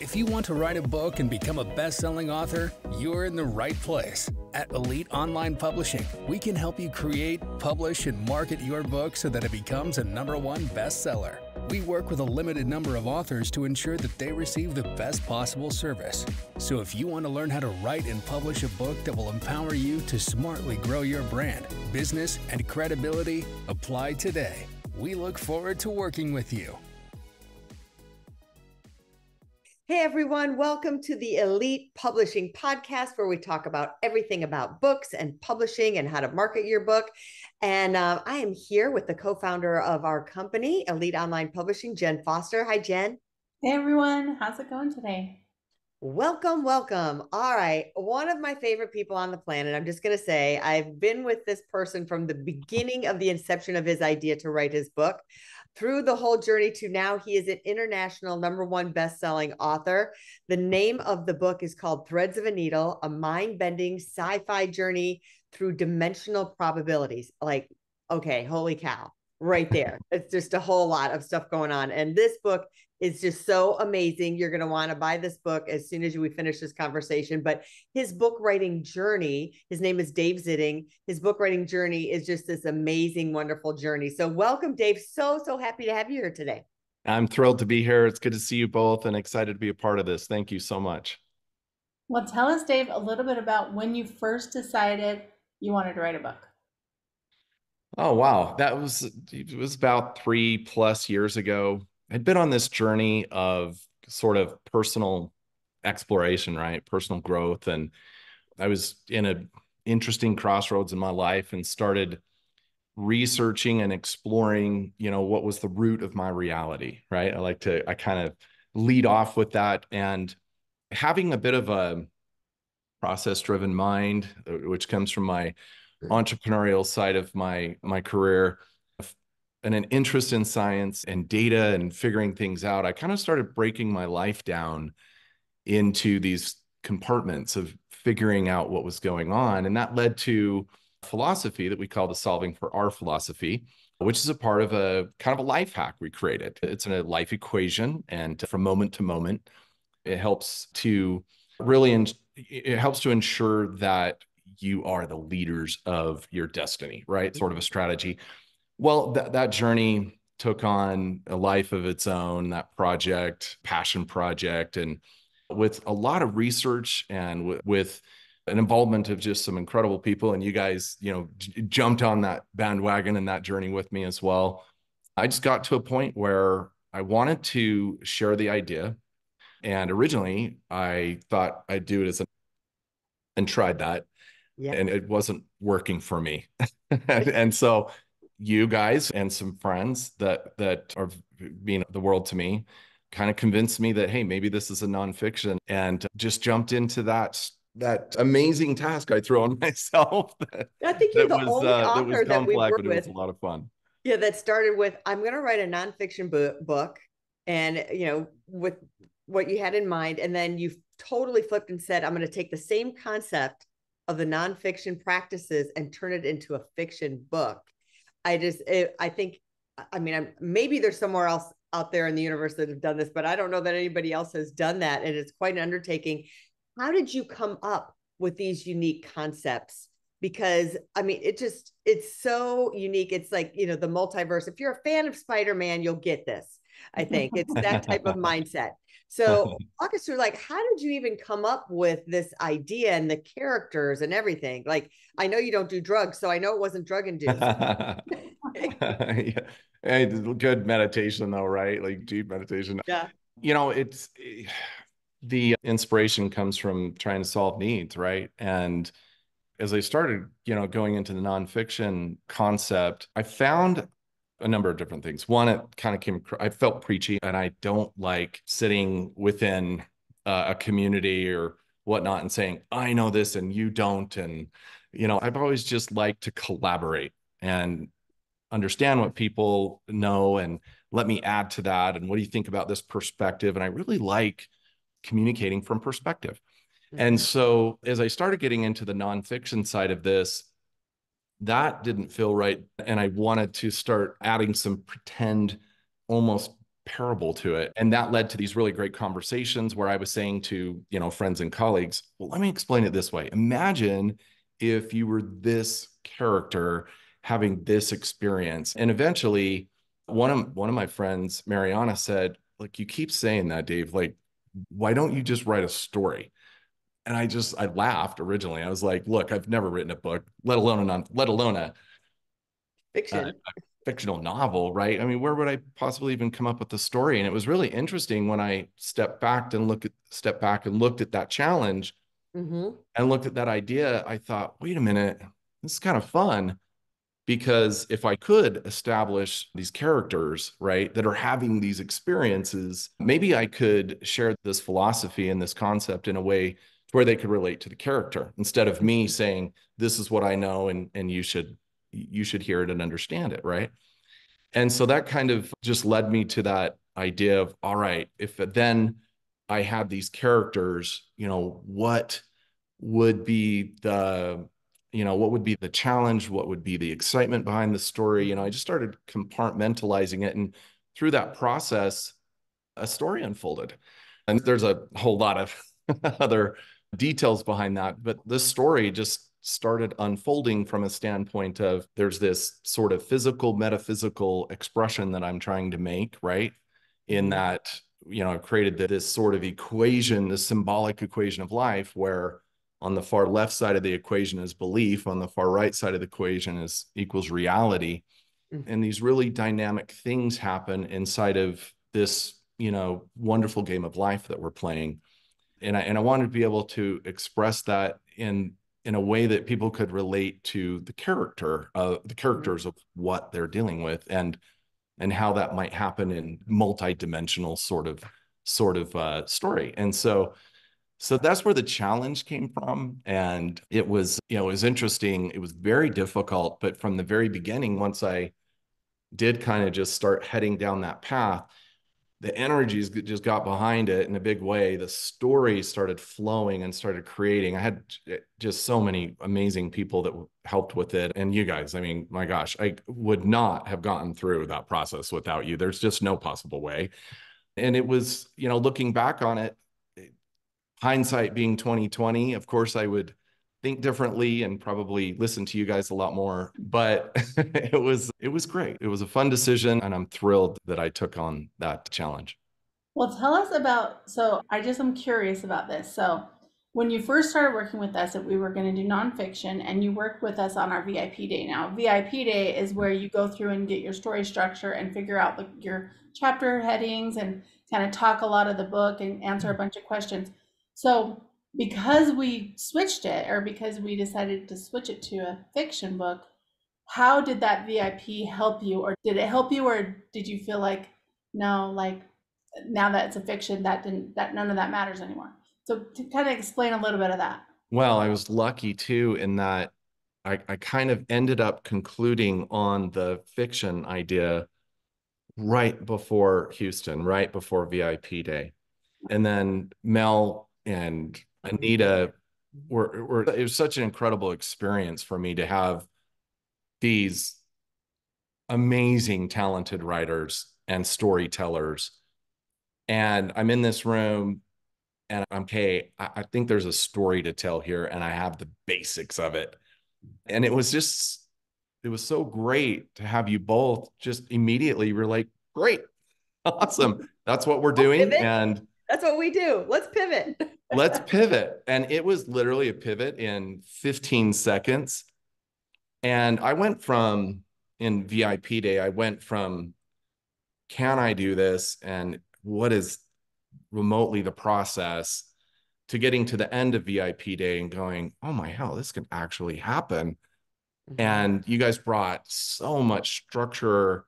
If you want to write a book and become a best-selling author, you're in the right place. At Elite Online Publishing, we can help you create, publish, and market your book so that it becomes a #1 bestseller. We work with a limited number of authors to ensure that they receive the best possible service. So if you want to learn how to write and publish a book that will empower you to smartly grow your brand, business, and credibility, apply today. We look forward to working with you. Hey everyone, welcome to the Elite Publishing Podcast, where we talk about everything about books and publishing and how to market your book. And I am here with the co-founder of our company, Elite Online Publishing, Jen Foster. Hi, Jen. Hey everyone, how's it going today? Welcome, welcome. All right, one of my favorite people on the planet. I'm just going to say I've been with this person from the beginning of the inception of his idea to write his book, through the whole journey to now. He is an international #1 best-selling author. The name of the book is called Threads of a Needle, a mind-bending sci-fi journey through dimensional probabilities. Like, okay, holy cow, right there. It's just a whole lot of stuff going on. And this book is just so amazing. You're going to want to buy this book as soon as we finish this conversation. But his book writing journey, his name is Dave Zitting. His book writing journey is just this amazing, wonderful journey. So welcome, Dave. So happy to have you here today. I'm thrilled to be here. It's good to see you both and excited to be a part of this. Thank you so much. Well, tell us, Dave, a little bit about when you first decided you wanted to write a book. Oh, wow. It was about 3+ years ago. I'd been on this journey of sort of personal exploration, right? Personal growth. And I was in an interesting crossroads in my life and started researching and exploring, what was the root of my reality, right? I kind of lead off with that, and having a bit of a process-driven mind, which comes from my entrepreneurial side of my career, and an interest in science and data and figuring things out, I kind of started breaking my life down into these compartments of figuring out what was going on. And that led to philosophy that we call the Solving for R philosophy, which is a part of a kind of a life hack we created. It's a life equation, and from moment to moment, it helps to ensure that you are the leaders of your destiny, right? Sort of a strategy. Well, that journey took on a life of its own, that passion project, and with a lot of research and with an involvement of just some incredible people. And you guys, jumped on that bandwagon and that journey with me as well. I just got to a point where I wanted to share the idea. And originally I thought I'd do it and tried that. Yeah. And it wasn't working for me. And so you guys and some friends that are mean the world to me kind of convinced me that, hey, maybe this is a nonfiction, and just jumped into that amazing task I threw on myself. I think you're the only author that we work with. But it was a lot of fun. Yeah, that started with, I'm going to write a nonfiction book, and with what you had in mind, and then you totally flipped and said, I'm going to take the same concept of the nonfiction practices and turn it into a fiction book. Maybe there's somewhere else out there in the universe that have done this, but I don't know that anybody else has done that. And it's quite an undertaking. How did you come up with these unique concepts? Because it's so unique. It's like, the multiverse. If you're a fan of Spider-Man, you'll get this. I think it's that type of mindset. So walk us through, how did you even come up with this idea and the characters and everything? I know you don't do drugs, so I know it wasn't drug induced. Yeah. Hey, good meditation though, right? Deep meditation. Yeah. It's the inspiration comes from trying to solve needs, right? And as I started, going into the nonfiction concept, I found a number of different things. One, it kind of I felt preachy, and I don't like sitting within a community or whatnot and saying, I know this and you don't. And, I've always just liked to collaborate and understand what people know and let me add to that. And what do you think about this perspective? And I really like communicating from perspective. Mm-hmm. And so as I started getting into the nonfiction side of this, that didn't feel right. And I wanted to start adding some pretend, almost parable to it. And that led to these really great conversations where I was saying to, friends and colleagues, well, let me explain it this way. Imagine if you were this character having this experience. And eventually one of my friends, Mariana, said, like, you keep saying that, Dave, like, why don't you just write a story? And I laughed originally. I was like, look, I've never written a book, let alone a Fiction. fictional novel, right? I mean, where would I possibly even come up with the story? And it was really interesting when I stepped back and looked at that challenge Mm-hmm. and looked at that idea. I thought, wait a minute, this is kind of fun. Because if I could establish these characters, right, that are having these experiences, maybe I could share this philosophy and this concept in a way where they could relate to the character instead of me saying, this is what I know and you should hear it and understand it, right? And so that kind of just led me to that idea of, all right, if then I had these characters, what would be the challenge? What would be the excitement behind the story? I just started compartmentalizing it. And through that process, a story unfolded. And there's a whole lot of other details behind that. But this story just started unfolding from a standpoint of there's this sort of physical, metaphysical expression that I'm trying to make, right? In that, I've created this sort of equation, this symbolic equation of life where on the far left side of the equation is belief, on the far right side of the equation is equals reality. And these really dynamic things happen inside of this, wonderful game of life that we're playing. And I wanted to be able to express that in a way that people could relate to the characters of what they're dealing with and how that might happen in multi-dimensional sort of story. And so that's where the challenge came from. And it was, it was interesting. It was very difficult, but from the very beginning, once I did kind of just start heading down that path, the energies just got behind it in a big way. The story started flowing and started creating. I had just so many amazing people that helped with it. And you guys, I mean, my gosh, I would not have gotten through that process without you. There's just no possible way. And it was, looking back on it, hindsight being 2020, of course, I would think differently and probably listen to you guys a lot more. But it was great. It was a fun decision, and I'm thrilled that I took on that challenge. Well, tell us about, so I'm curious about this. So when you first started working with us, that we were going to do nonfiction, and you worked with us on our VIP day. Now, VIP day is where you go through and get your story structure and figure out your chapter headings and kind of talk a lot of the book and answer a bunch of questions. So because we switched it, or because we decided to switch it to a fiction book, how did that VIP help you? Or did it help you, or did you feel like, no, like now that it's a fiction, that none of that matters anymore? So to kind of explain a little bit of that. Well, I was lucky too in that I kind of ended up concluding on the fiction idea right before Houston, right before VIP day. And then Mel and Anita it was such an incredible experience for me to have these amazing, talented writers and storytellers. And I'm in this room and I'm, okay, I think there's a story to tell here and I have the basics of it. And it was so great to have you both just immediately were like, great, awesome. That's what we're doing. And that's what we do. Let's pivot. Let's pivot. And it was literally a pivot in 15 seconds. And in VIP day, I went from, can I do this? And what is remotely the process, to getting to the end of VIP day and going, oh my hell, this can actually happen. And you guys brought so much structure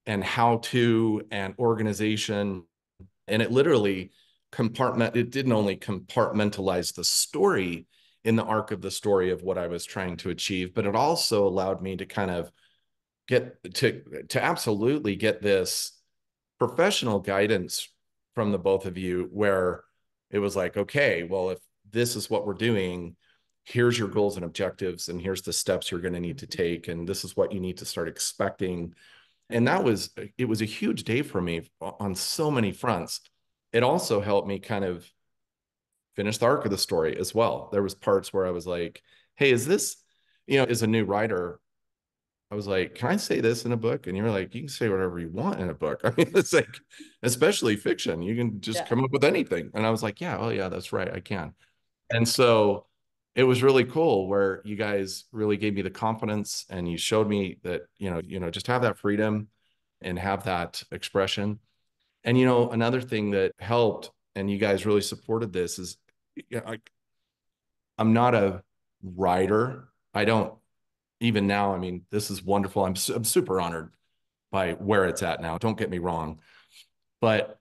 and how to and organization. And it literally it didn't only compartmentalize the story in the arc of the story of what I was trying to achieve, but it also allowed me to kind of get to absolutely get this professional guidance from the both of you, where it was like, okay, well, if this is what we're doing, here's your goals and objectives, and here's the steps you're going to need to take, and this is what you need to start expecting. And it was a huge day for me on so many fronts. It also helped me kind of finish the arc of the story as well. There was parts where I was like, hey, is this, as a new writer, I was like, can I say this in a book? And you're like, you can say whatever you want in a book. I mean, it's like, especially fiction, you can just Yeah. come up with anything. And I was like, yeah, oh yeah, that's right, I can. And so it was really cool where you guys really gave me the confidence and you showed me that, just have that freedom and have that expression. And, another thing that helped and you guys really supported this is, I'm not a writer. I don't even now. I mean, this is wonderful. I'm super honored by where it's at now. Don't get me wrong. But,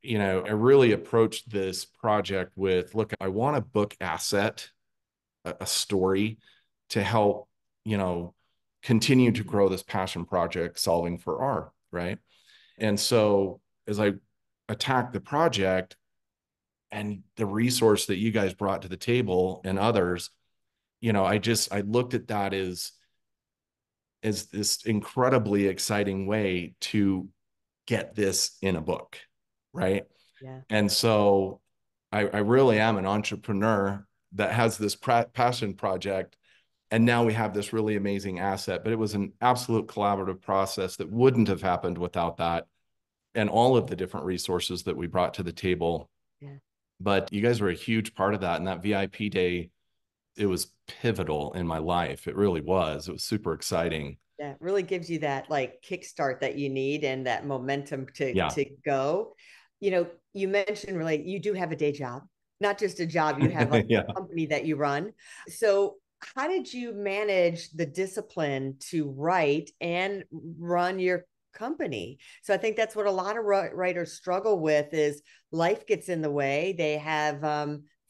I really approached this project with, look, I want a book asset, a story to help, continue to grow this passion project solving for R, right? And so as I attacked the project and the resource that you guys brought to the table and others, I looked at that as this incredibly exciting way to get this in a book, right? Yeah. And so I really am an entrepreneur that has this passion project. And now we have this really amazing asset, but it was an absolute collaborative process that wouldn't have happened without that and all of the different resources that we brought to the table. Yeah. But you guys were a huge part of that. And that VIP day, it was pivotal in my life. It really was. It was super exciting. Yeah, it really gives you that like kickstart that you need and that momentum Yeah. to go. You mentioned really you do have a day job, not just a job, you have like Yeah. a company that you run. So how did you manage the discipline to write and run your company? So I think that's what a lot of writers struggle with is life gets in the way. They have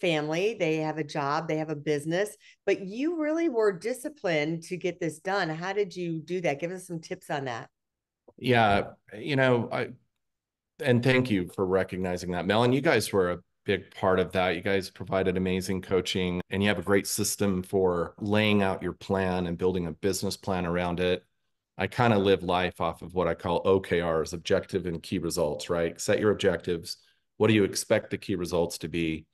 family, they have a job, they have a business, but you really were disciplined to get this done. How did you do that? Give us some tips on that. Yeah. And thank you for recognizing that, Mel. And you guys were a big part of that. You guys provided amazing coaching and you have a great system for laying out your plan and building a business plan around it. I kind of live life off of what I call OKRs, objective and key results, right? Set your objectives. What do you expect the key results to be?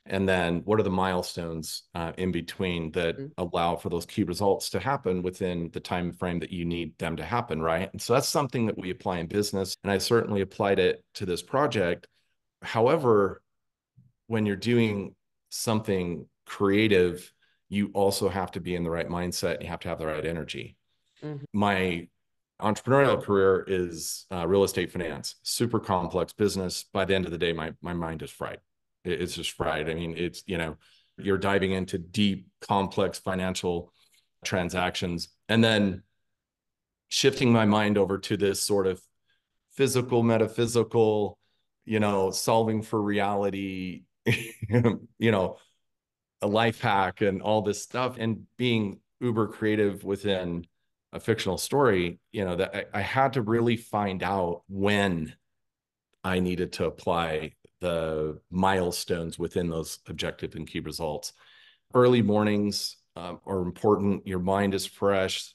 And then what are the milestones in between that allow for those key results to happen within the time frame that you need them to happen, right? And so that's something that we apply in business. And I certainly applied it to this project. However, when you're doing something creative, you also have to be in the right mindset. And you have to have the right energy. Mm-hmm. My entrepreneurial career is real estate finance, super complex business. By the end of the day, my mind is fried. It's just fried. I mean, you're diving into deep, complex financial transactions and then shifting my mind over to this sort of physical, metaphysical, solving for reality, a life hack and all this stuff and being uber creative within a fictional story, that I had to really find out when I needed to apply the milestones within those objective and key results. Early mornings are important. Your mind is fresh.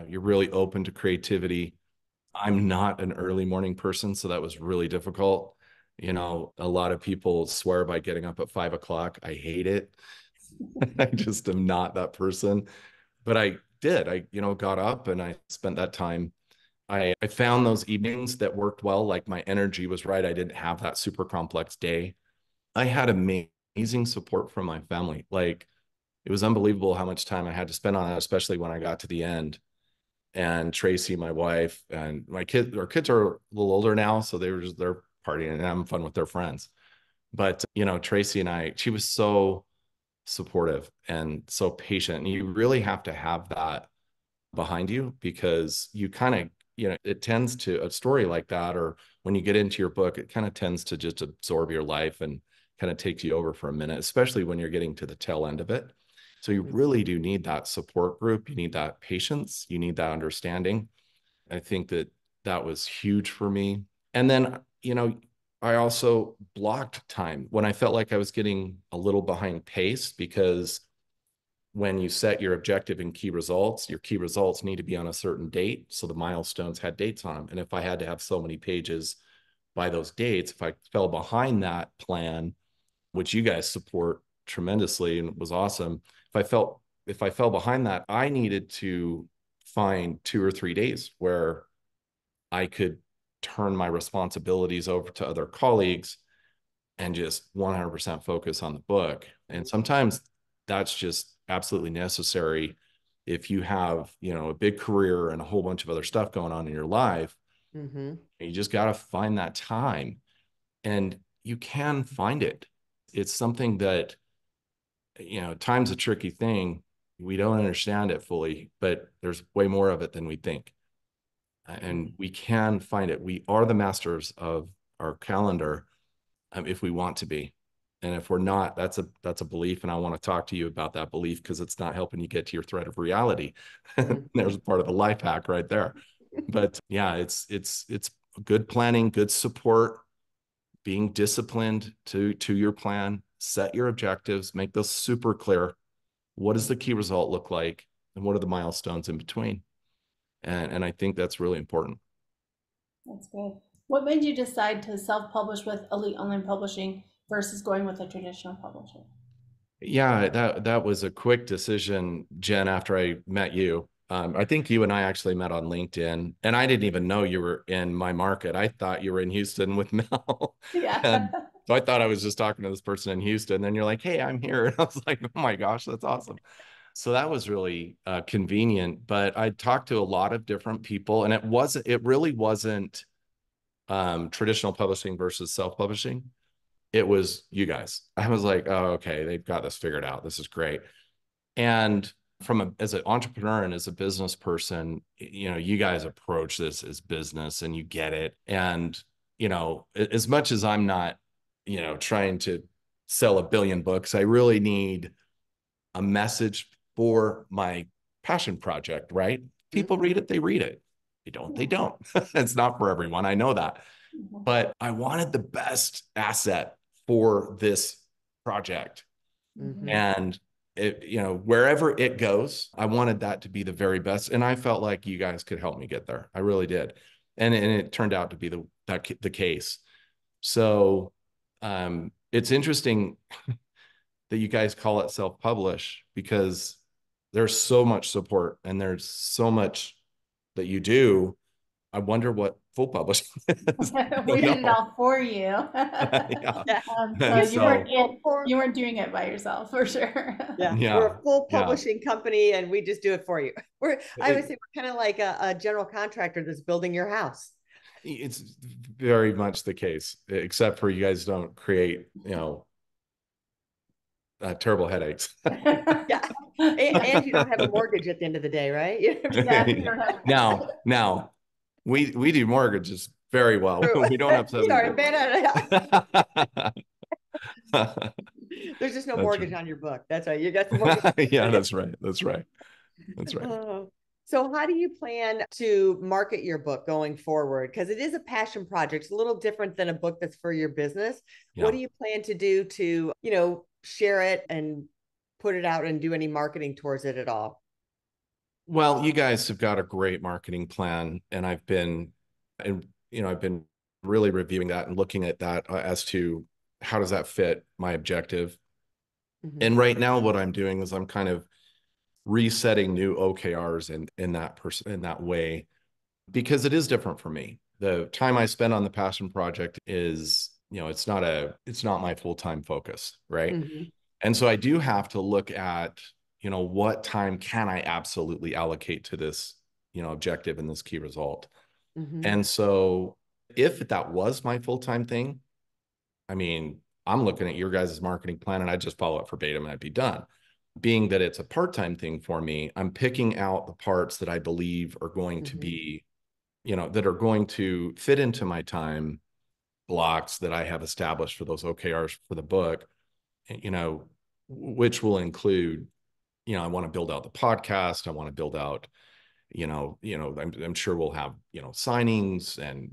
You're really open to creativity. I'm not an early morning person, so that was really difficult. A lot of people swear by getting up at 5 o'clock. I hate it. I just am not that person. But I did. I, got up and I spent that time. I found those evenings that worked well. Like my energy was right. I didn't have that super complex day. I had amazing support from my family. Like it was unbelievable how much time I had to spend on it, especially when I got to the end. And Tracy, my wife, and our kids are a little older now, so they're partying and having fun with their friends. But Tracy and she was so supportive and so patient. And you really have to have that behind you because you kind of, it tends to a story like that, or when you get into your book, it kind of tends to just absorb your life and kind of takes you over for a minute, especially when you're getting to the tail end of it. So you really do need that support group. You need that patience. You need that understanding. I think that was huge for me. And then, I also blocked time when I felt like I was getting a little behind pace because when you set your objective and key results, your key results need to be on a certain date. So the milestones had dates on them. And if I had to have so many pages by those dates, if I fell behind that plan, which you guys support tremendously and was awesome, if I fell behind that, I needed to find 2 or 3 days where I could turn my responsibilities over to other colleagues and just 100% focus on the book. And sometimes that's just absolutely necessary if you have, a big career and a whole bunch of other stuff going on in your life. Mm-hmm. You just got to find that time, and you can find it. It's something that, time's a tricky thing. We don't understand it fully, but there's way more of it than we think. And we can find it. We are the masters of our calendar, if we want to be. And if we're not, that's a belief. And I want to talk to you about that belief, because it's not helping you get to your thread of reality. There's part of the life hack right there. But yeah, it's good planning, good support, being disciplined to your plan, set your objectives, make those super clear. What does the key result look like? And what are the milestones in between? And I think that's really important. That's good. What made you decide to self-publish with Elite Online Publishing versus going with a traditional publisher? Yeah, that was a quick decision, Jen, after I met you. I think you and I actually met on LinkedIn, and I didn't even know you were in my market. I thought you were in Houston with Mel. Yeah. And so I thought I was just talking to this person in Houston. And then you're like, hey, I'm here. And I was like, oh my gosh, that's awesome. So that was really convenient. But I talked to a lot of different people, and it really wasn't traditional publishing versus self-publishing. It was you guys. I was like, oh, okay, they've got this figured out. This is great. And as an entrepreneur and as a business person, you guys approach this as business and you get it. And, as much as I'm not, trying to sell 1 billion books, I really need a message for my passion project, right? People read it, they read it. They don't. It's not for everyone. I know that. But I wanted the best asset for this project. Mm-hmm. And wherever it goes, I wanted that to be the very best. And I felt like you guys could help me get there. I really did. And it turned out to be the case. So it's interesting that you guys call it self-publish, because there's so much support and there's so much that you do. I wonder what full publishing is. We did it all for you. Yeah. So So you weren't doing it by yourself, for sure. Yeah. Yeah. We're a full Yeah. publishing company, and we just do it for you. I would say we're kind of like a general contractor that's building your house. It's very much the case, except for you guys don't create, terrible headaches. Yeah. And you don't have a mortgage at the end of the day, right? Yeah, you don't have Now, we do mortgages very well. True. We don't have Sorry, That's there's just no right. mortgage on your book. That's right. You got the mortgage. Yeah, that's right. So how do you plan to market your book going forward? Because it is a passion project. It's a little different than a book that's for your business. Yeah. What do you plan to do to, share it and put it out and do any marketing towards it at all? Well, you guys have got a great marketing plan, and I've been really reviewing that and looking at that as to how does that fit my objective. Mm-hmm. And right now, what I'm doing is I'm kind of resetting new OKRs in that way, because it is different for me. The time I spend on the passion project is, it's not my full-time focus, right? Mm-hmm. And so I do have to look at, what time can I absolutely allocate to this, objective and this key result. Mm-hmm. And so if that was my full-time thing, I mean, I'm looking at your guys' marketing plan and I just follow it verbatim and I'd be done. Being that it's a part-time thing for me, I'm picking out the parts that I believe are going to be, that are going to fit into my time blocks that I have established for those OKRs for the book, which will include, I want to build out the podcast. I want to build out, I'm sure we'll have, signings and,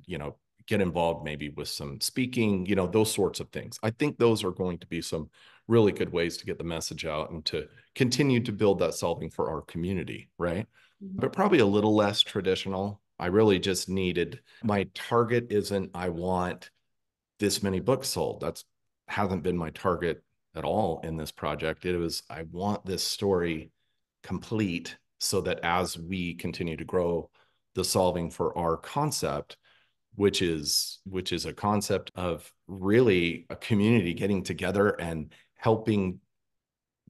get involved maybe with some speaking, those sorts of things. I think those are going to be some really good ways to get the message out and to continue to build that solving for our community, right? But probably a little less traditional. I really just needed, my target isn't, I want this many books sold. That's hasn't been my target at all in this project. It was, I want this story complete so that as we continue to grow the solving for our concept, which is a concept of really a community getting together and helping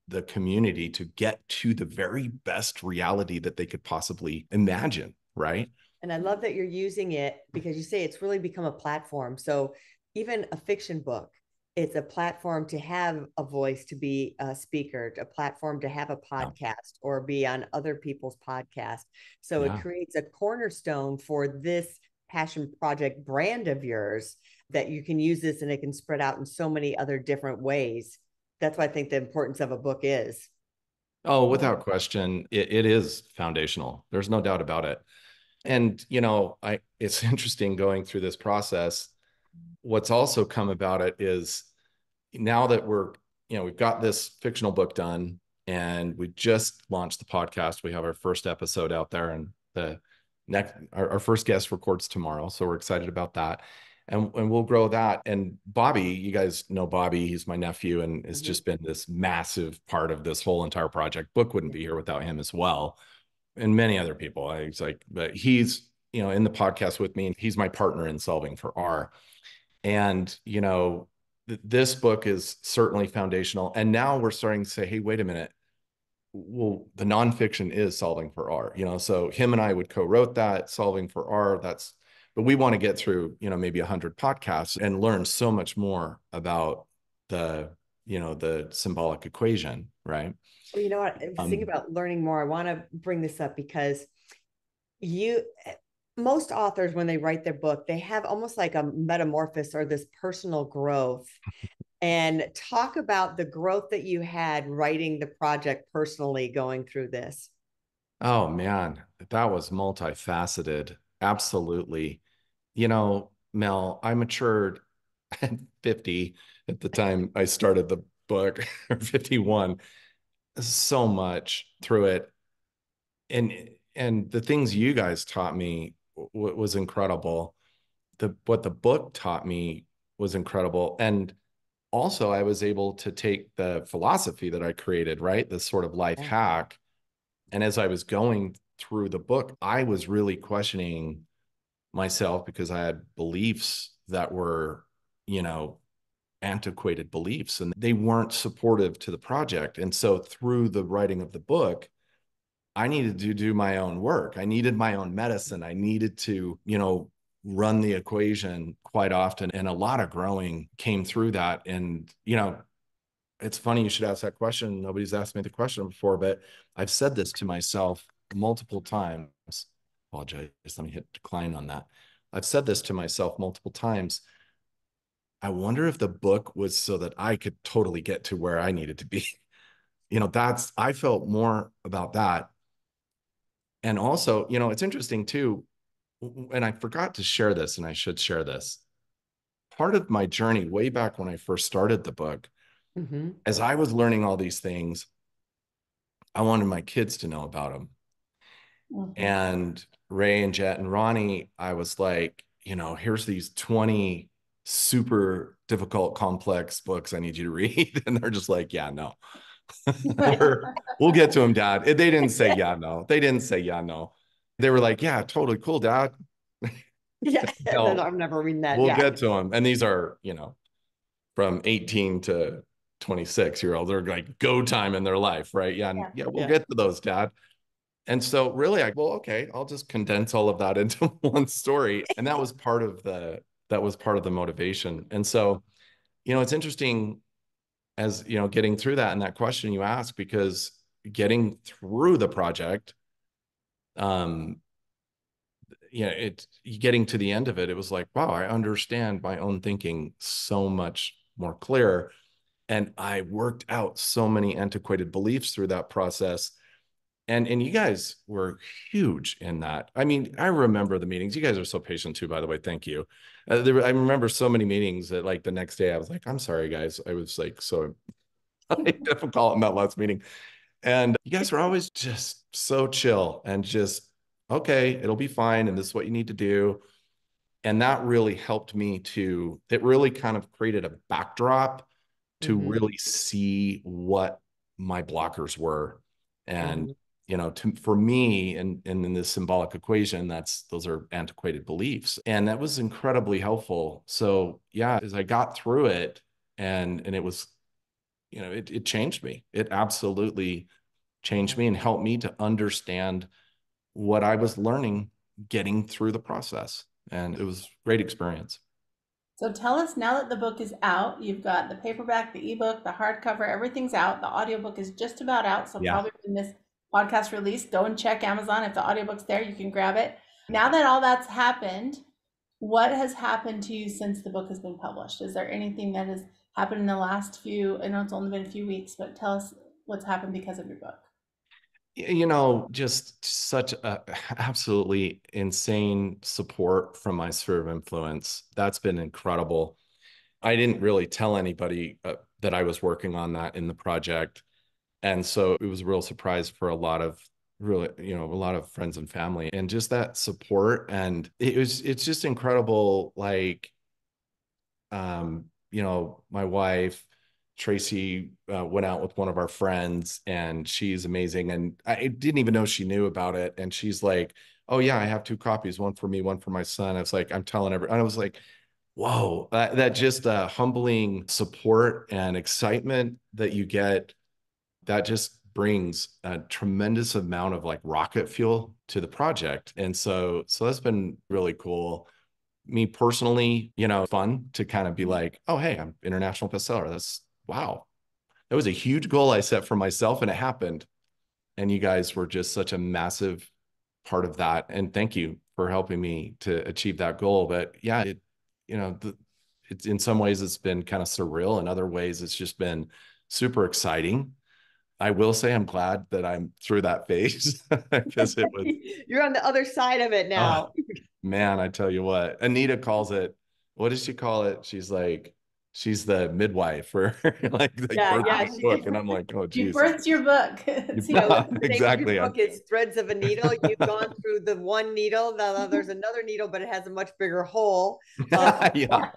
the community to get to the very best reality that they could possibly imagine, right? And I love that you're using it because you say it's really become a platform. So even a fiction book, it's a platform to have a voice, to be a speaker, a platform to have a podcast or be on other people's podcasts. So it creates a cornerstone for this passion project brand of yours that you can use this and it can spread out in so many other different ways. That's why I think the importance of a book is. Oh, without question, it is foundational. There's no doubt about it. And, it's interesting going through this process. What's also come about it is now that we've got this fictional book done and we just launched the podcast. We have our first episode out there, and our first guest records tomorrow. So we're excited about that. And we'll grow that. And Bobby, you guys know Bobby, he's my nephew, and it's just been this massive part of this whole entire project. Book wouldn't be here without him as well. And many other people. But he's, in the podcast with me, and he's my partner in solving for R. And, this book is certainly foundational. And now we're starting to say, hey, wait a minute. Well, the nonfiction is solving for R, so him and I would co-wrote that solving for R. But we want to get through, maybe 100 podcasts and learn so much more about the symbolic equation, right? Well, you know what? I was thinking about learning more. I want to bring this up because most authors, when they write their book, they have almost like a metamorphosis or this personal growth. And talk about the growth that you had writing the project personally going through this. Oh man, that was multifaceted. Absolutely. Mel, I matured at 50 at the time I started the book, or 51, so much through it. And the things you guys taught me was incredible. What the book taught me was incredible. And also I was able to take the philosophy that I created, right? This sort of life hack. And as I was going through the book, I was really questioning myself because I had beliefs that were, antiquated beliefs, and they weren't supportive to the project. And so through the writing of the book, I needed to do my own work. I needed my own medicine. I needed to, run the equation quite often. And a lot of growing came through that. And, it's funny you should ask that question. Nobody's asked me the question before, but I've said this to myself multiple times. Apologize. Let me hit decline on that. I've said this to myself multiple times. I wonder if the book was so that I could totally get to where I needed to be. I felt more about that. And also, it's interesting too, and I forgot to share this, and I should share this. Part of my journey way back when I first started the book, as I was learning all these things, I wanted my kids to know about them. And Ray and Jet and Ronnie, I was like, here's these 20 super difficult, complex books I need you to read. And they're just like, yeah, no. We'll get to them, Dad. They didn't say yeah, no. They didn't say yeah, no. They were like, yeah, totally cool, Dad. Yeah, no, I'm never reading that. We'll get to them. And these are, from 18 to 26-year-olds. They're like go time in their life, right? Yeah, we'll get to those, Dad. And so really, okay, I'll just condense all of that into one story. And that was part of the motivation. And so, it's interesting as, getting through that and that question you asked, because getting through the project, getting to the end of it, it was like, wow, I understand my own thinking so much more clear. And I worked out so many antiquated beliefs through that process. And you guys were huge in that. I mean, I remember the meetings. You guys are so patient too, by the way. Thank you. I remember so many meetings that like the next day I was like, I'm sorry, guys. I was like so difficult in that last meeting. And you guys were always just so chill and just, okay, it'll be fine. And this is what you need to do. And that really helped me it really kind of created a backdrop to really see what my blockers were. And, for me, and in this symbolic equation, those are antiquated beliefs. And that was incredibly helpful. So yeah, as I got through it and it was, it changed me. It absolutely changed me and helped me to understand what I was learning getting through the process. And it was a great experience. So tell us, now that the book is out, you've got the paperback, the ebook, the hardcover, everything's out. The audiobook is just about out. So probably when this podcast release, go and check Amazon. If the audiobook's there, you can grab it. Now that all that's happened, what has happened to you since the book has been published? Is there anything that has happened in the last I know it's only been a few weeks, but tell us what's happened because of your book. Just such a absolutely insane support from my sphere of influence. That's been incredible. I didn't really tell anybody that I was working on that in the project. And so it was a real surprise for a lot of friends and family, and just that support. And it's just incredible. Like, my wife, Tracy, went out with one of our friends, and she's amazing. And I didn't even know she knew about it. And she's like, oh yeah, I have 2 copies, one for me, one for my son. I was like, I'm telling everyone. I was like, whoa, that just humbling support and excitement that you get, that just brings a tremendous amount of like rocket fuel to the project. And so that's been really cool. Me personally, fun to kind of be like, oh, hey, I'm international bestseller. Wow. That was a huge goal I set for myself, and it happened. And you guys were just such a massive part of that. And thank you for helping me to achieve that goal. But yeah, it's in some ways it's been kind of surreal. In other ways, it's just been super exciting. I will say I'm glad that I'm through that phase because it was. You're on the other side of it now. Oh, man, I tell you what, Anita calls it. What does she call it? She's like, she's the midwife for like birthing book, and I'm like, oh geez. You birthed your book. Exactly. Your book is threads of a needle. You've gone through the one needle. There's another needle, but it has a much bigger hole. Yeah.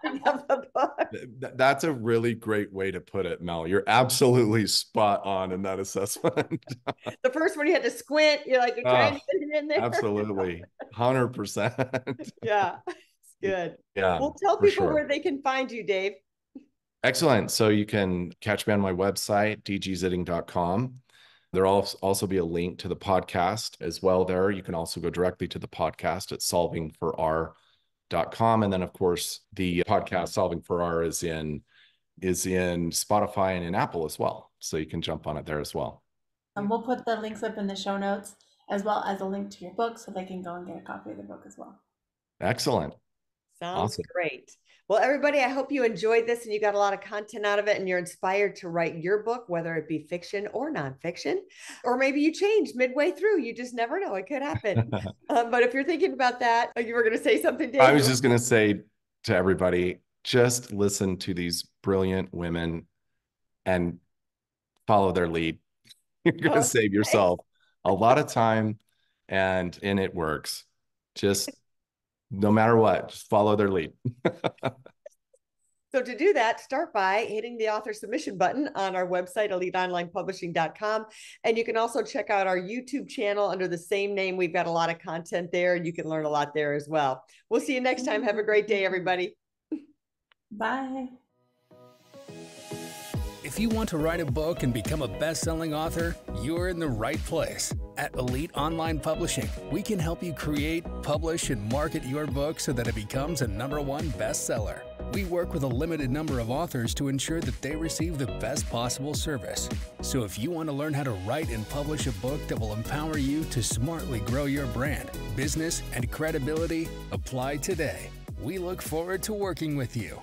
That's a really great way to put it, Mel. You're absolutely spot on in that assessment. The first one you had to squint. You're like, you're trying to get it in there. Absolutely. 100%. Yeah. It's good. Yeah. Well, tell people where they can find you, Dave. Excellent. So you can catch me on my website, dgzitting.com. There'll also be a link to the podcast as well there. You can also go directly to the podcast at solvingfor.com. And then, of course, the podcast Solving for R is in Spotify and in Apple as well. So you can jump on it there as well. And we'll put the links up in the show notes, as well as a link to your book, so they can go and get a copy of the book as well. Excellent. Sounds great. Well, everybody, I hope you enjoyed this and you got a lot of content out of it, and you're inspired to write your book, whether it be fiction or nonfiction, or maybe you change midway through. You just never know. It could happen. But if you're thinking about that, you were going to say something, Dave? I was just going to say to everybody, just listen to these brilliant women and follow their lead. You're going to save yourself a lot of time, and it works. Just no matter what, just follow their lead. So to do that, start by hitting the author submission button on our website, eliteonlinepublishing.com. And you can also check out our YouTube channel under the same name. We've got a lot of content there, and you can learn a lot there as well. We'll see you next time. Have a great day, everybody. Bye. If you want to write a book and become a best-selling author, you're in the right place. At Elite Online Publishing, we can help you create, publish, and market your book so that it becomes a #1 bestseller. We work with a limited number of authors to ensure that they receive the best possible service. So if you want to learn how to write and publish a book that will empower you to smartly grow your brand, business, and credibility, apply today. We look forward to working with you.